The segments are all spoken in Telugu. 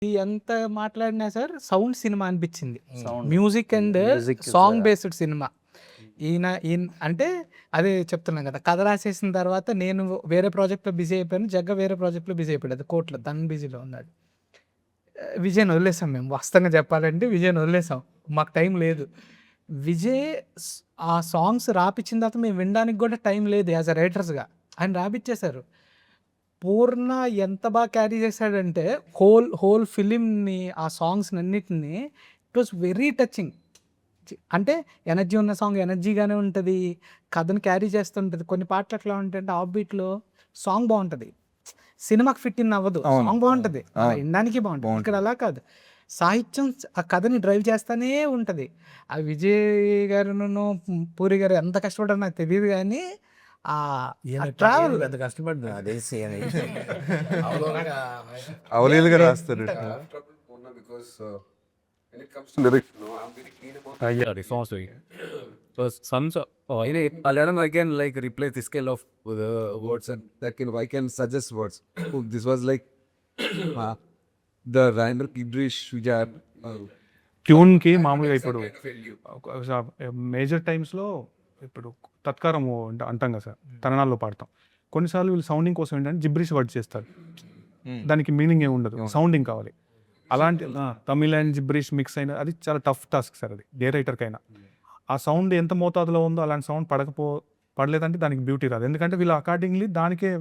ఎంత మాట్లాడినా సార్ సౌండ్ సినిమా అనిపించింది. Sound music and music song based cinema. ఈయన అంటే అదే చెప్తున్నాను కదా! కథ రాసేసిన తర్వాత నేను వేరే ప్రాజెక్ట్‌లో బిజీ అయిపోయాను. జగ్గ వేరే ప్రాజెక్ట్‌లో బిజీ అయిపోయాడు. అది కోర్ట్‌లో తను బిజీలో ఉన్నాడు. విజయ్‌ని వదిలేసాం మేము. వాస్తవంగా చెప్పాలంటే విజయ్‌ని వదిలేసాం. మాకు టైం లేదు. విజయ్ స్ ఆ సాంగ్స్ రాపిచ్చిన తర్వాత మేము వినడానికి కూడా టైం లేదు యాస్ ఎ రైటర్స్‌గా. ఆయన రాపిచ్చేసారు. పూర్ణ ఎంత బాగా క్యారీ చేశాడంటే హోల్ ఫిలింని ఆ సాంగ్స్‌నన్నిటిని ఇట్ వాస్ వెరీ టచింగ్. అంటే ఎనర్జీ ఉన్న సాంగ్ ఎనర్జీగానే ఉంటది. కథను క్యారీ చేస్తుంటది. కొన్ని పాటలు ఎట్లా ఉంటాయంటే ఆఫ్ బీట్‌లో సాంగ్ బావుంటది. సినిమాకి ఫిట్ ఇన్ అవ్వదు. అవును. సాంగ్ బావుంటది. అవును. ఇనడానికి బావుంటది. బావుంటది. ఇక్కడ అలా కాదు. సాహిత్యం ఆ కథని డ్రైవ్ చేస్తానే ఉంటది. ఆ విజయ్ గారును, పూరి గారు ఎంత కష్టపడ్డారో నాకు తెలీదు గానీ ఆ ట్రావెల్ పెద్ద కష్టపడ్డా అదేసి అని అవలీలుగా రాస్తారు. because when it comes to lyrics, I'm very keen about Yeah, responsibly. So some Aladdin I can like replace the scale of the words and that I can suggest words. This was like the random gibberish which are ట్యూన్కి మామూలుగా ఇప్పుడు మేజర్ టైమ్స్లో ఇప్పుడు తత్కారము అంటాం కదా సార్, తరణాల్లో పాడతాం. కొన్నిసార్లు వీళ్ళు సౌండింగ్ కోసం ఏంటంటే జిబ్రిష్ వర్డ్ చేస్తారు. దానికి మీనింగ్ ఏమి ఉండదు, సౌండింగ్ కావాలి. అలాంటి తమిళ్ అండ్ జిబ్రిష్ మిక్స్ అయిన అది చాలా టఫ్ టాస్క్ సార్. అది ఏ రైటర్కైనా ఆ సౌండ్ ఎంత మోతాదులో ఉందో అలాంటి సౌండ్ పడలేదంటే దానికి బ్యూటీ రాదు. ఎందుకంటే వీళ్ళు అకార్డింగ్లీ దానికే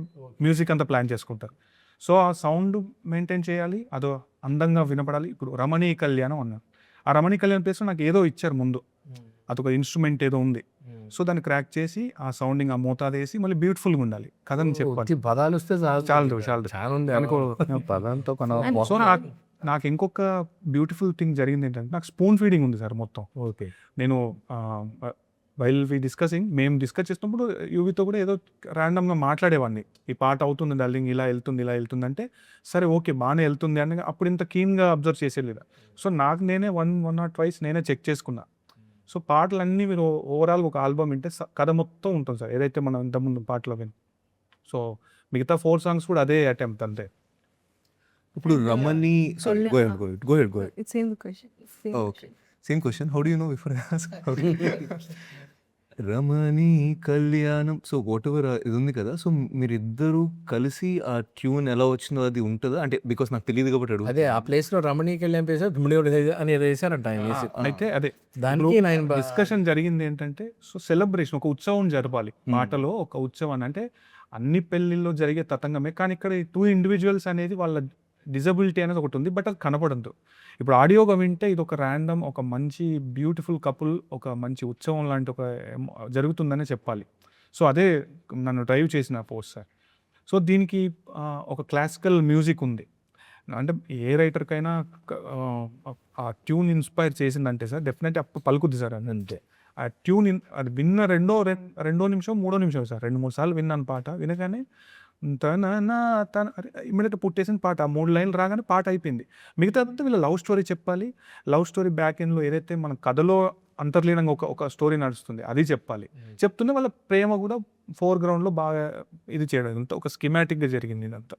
మ్యూజిక్ అంతా ప్లాన్ చేసుకుంటారు. సో ఆ సౌండ్ మెయింటైన్ చేయాలి, అదో అందంగా వినపడాలి. ఇప్పుడు రమణీయ కళ్యాణం అన్నారు. ఆ రమణీయ కళ్యాణం ప్లేస్లో నాకు ఏదో ఇచ్చారు ముందు, అదొక ఇన్స్ట్రుమెంట్ ఏదో ఉంది. సో దాన్ని క్రాక్ చేసి ఆ సౌండింగ్ ఆ మోతాదు వేసి మళ్ళీ బ్యూటిఫుల్గా ఉండాలి కథని చెప్పాలి. పదాలు వస్తే చాలు చాలా ఉంది అనుకో. పదంతో సో నాకు ఇంకొక బ్యూటిఫుల్ థింగ్ జరిగింది ఏంటంటే నాకు స్పూన్ ఫీడింగ్ ఉంది సార్ మొత్తం. ఓకే. నేను వైల్ వి డిస్కసింగ్ మేము డిస్కస్ చేసినప్పుడు యూవితో కూడా ఏదో ర్యాండమ్గా మాట్లాడేవాడిని. ఈ పాట అవుతుంది డార్లింగ్, ఇలా వెళ్తుంది అంటే సరే ఓకే బాగానే వెళ్తుంది అని అప్పుడు ఇంత కీన్గా అబ్జర్వ్ చేసేది. సో నాకు నేనే వన్ ఆర్ ట్వైస్ నేనే చెక్ చేసుకున్నా. సో పాటలన్నీ మీరు ఓవరాల్ ఒక ఆల్బమ్ వింటే కథ మొత్తం ఉంటుంది సార్, ఏదైతే మనం ఇంతకుముందు పాటలో విని. సో మిగతా 4 songs కూడా అదే అటెంప్ట్ అంతే. ఇప్పుడు రమణి go ahead. It's same question. Same Oh, okay. Same question. How do you know before I ask? రమణి కళ్యాణం. సో వాట్ ఎవర్ ఇది ఉంది కదా, సో మీరిద్దరూ కలిసి ఆ ట్యూన్ ఎలా వచ్చిందో అది ఉంటుందా అంటే? బికాస్ నాకు తెలియదు కాబట్టి అడుగు. అదే ఆ ప్లేస్ లో రమణీకి వెళ్ళాం ప్లేస్ అని ఏదో వేసారంట ఆయన వేసి. అయితే అదే దానికి డిస్కషన్ జరిగింది ఏంటంటే, సో సెలబ్రేషన్ ఒక ఉత్సవం జరపాలి. పాటలో ఒక ఉత్సవం అంటే అన్ని పెళ్లిల్లో జరిగే తతంగమే, కానీ ఇక్కడ 2 individuals అనేది వాళ్ళ డిజబిలిటీ అనేది ఒకటి ఉంది, బట్ అది కనపడదు. ఇప్పుడు ఆడియోగా వింటే ఇది ఒక ర్యాండమ్ ఒక మంచి బ్యూటిఫుల్ కపుల్ ఒక మంచి ఉత్సవం లాంటి ఒక జరుగుతుందనే చెప్పాలి. సో అదే నన్ను డ్రైవ్ చేసిన పోస్ట్ సార్. సో దీనికి ఒక క్లాసికల్ మ్యూజిక్ ఉంది. అంటే ఏ రైటర్కైనా ఆ ట్యూన్ ఇన్స్పైర్ చేసిందంటే సార్ డెఫినెట్లీ అప్పుడు పలుకుద్ది సార్. అంతే ఆ ట్యూన్ అది విన్న రెండో నిమిషం మూడో నిమిషం సార్, 2-3 సార్లు విన్నాను పాట. వినగానే ఇమ్మీడియట్ పుట్టేసిన పాట, ఆ 3 లైన్లు రాగానే పాట అయిపోయింది. మిగతాదంతా వీళ్ళ లవ్ స్టోరీ చెప్పాలి. లవ్ స్టోరీ బ్యాక్ ఎండ్లో ఏదైతే మన కథలో అంతర్లీనంగా ఒక స్టోరీ నడుస్తుంది అది చెప్పాలి. చెప్తూనే వాళ్ళ ప్రేమ కూడా ఫోర్గ్రౌండ్లో బాగా ఇది చేయడం, ఇదంతా ఒక స్కీమాటిక్గా జరిగింది ఇదంతా.